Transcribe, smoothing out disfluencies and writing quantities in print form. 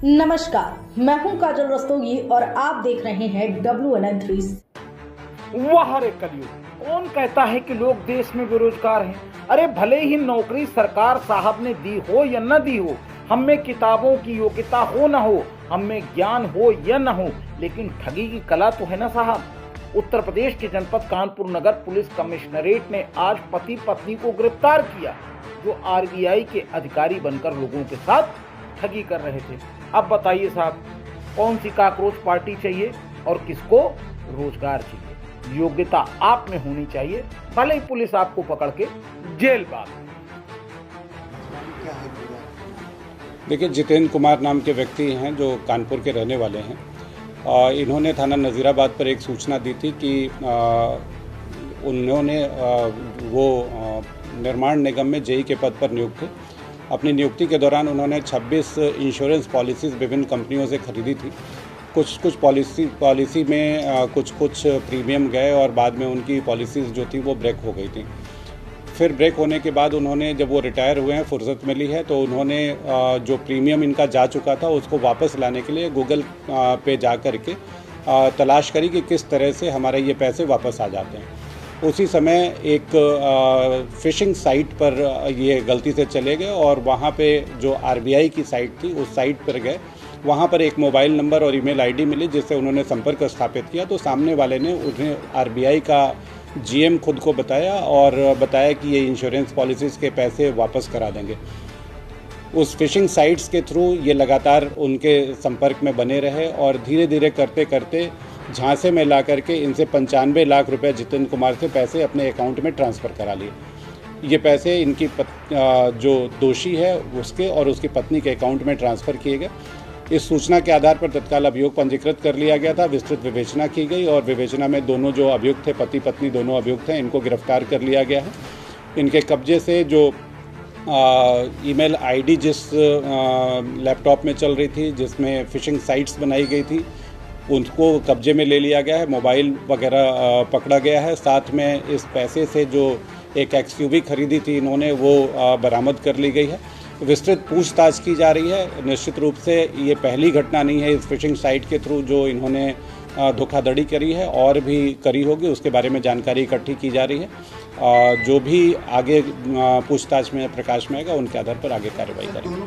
नमस्कार, मैं हूं काजल रस्तोगी और आप देख रहे हैं WNN 3। वाह रे कलयुग, कौन कहता है कि लोग देश में बेरोजगार हैं। अरे भले ही नौकरी सरकार साहब ने दी हो या न दी हो, हम में किताबों की योग्यता हो न हो, हम में ज्ञान हो या न हो, लेकिन ठगी की कला तो है ना साहब। उत्तर प्रदेश के जनपद कानपुर नगर पुलिस कमिश्नरेट ने आज पति पत्नी को गिरफ्तार किया जो RBI के अधिकारी बनकर लोगों के साथ ठगी कर रहे थे। अब बताइए साहब, कौन सी काकरोच पार्टी चाहिए और किसको रोजगार चाहिए। योग्यता आप में होनी चाहिए, भले ही पुलिस आपको पकड़ के जेल डाल। देखिए, जितेंद्र कुमार नाम के व्यक्ति हैं जो कानपुर के रहने वाले हैं। इन्होंने थाना नज़ीराबाद पर एक सूचना दी थी कि उन्होंने वो निर्माण निगम में जेई के पद पर नियुक्त थे। अपनी नियुक्ति के दौरान उन्होंने 26 इंश्योरेंस पॉलिसीज़ विभिन्न कंपनियों से खरीदी थी। कुछ पॉलिसी में कुछ प्रीमियम गए और बाद में उनकी पॉलिसीज़ जो थी वो ब्रेक हो गई थी। फिर ब्रेक होने के बाद उन्होंने, जब वो रिटायर हुए हैं, फुर्सत मिली है, तो उन्होंने जो प्रीमियम इनका जा चुका था उसको वापस लाने के लिए गूगल पे जा कर के तलाश करी कि किस तरह से हमारे ये पैसे वापस आ जाते हैं। उसी समय एक फिशिंग साइट पर ये गलती से चले गए और वहाँ पे जो RBI की साइट थी उस साइट पर गए। वहाँ पर एक मोबाइल नंबर और ईमेल आईडी मिली जिससे उन्होंने संपर्क स्थापित किया। तो सामने वाले ने उन्हें RBI का GM खुद को बताया और बताया कि ये इंश्योरेंस पॉलिसीज़ के पैसे वापस करा देंगे। उस फिशिंग साइट्स के थ्रू ये लगातार उनके संपर्क में बने रहे और धीरे धीरे करते करते झांसे में ला करके इनसे 95 लाख रुपए जितेंद्र कुमार से पैसे अपने अकाउंट में ट्रांसफ़र करा लिए। ये पैसे इनकी जो दोषी है उसके और उसकी पत्नी के अकाउंट में ट्रांसफ़र किए गए। इस सूचना के आधार पर तत्काल अभियोग पंजीकृत कर लिया गया था। विस्तृत विवेचना की गई और विवेचना में दोनों जो अभियुक्त थे, पति पत्नी दोनों अभियुक्त हैं, इनको गिरफ्तार कर लिया गया है। इनके कब्जे से जो ईमेल आईडी जिस लैपटॉप में चल रही थी, जिसमें फिशिंग साइट्स बनाई गई थी, उनको कब्जे में ले लिया गया है। मोबाइल वगैरह पकड़ा गया है। साथ में इस पैसे से जो एक XUV खरीदी थी इन्होंने, वो बरामद कर ली गई है। विस्तृत पूछताछ की जा रही है। निश्चित रूप से ये पहली घटना नहीं है इस फिशिंग साइट के थ्रू जो इन्होंने धोखाधड़ी करी है, और भी करी होगी। उसके बारे में जानकारी इकट्ठी की जा रही है। जो भी आगे पूछताछ में प्रकाश में आएगा उनके आधार पर आगे कार्रवाई करेंगे।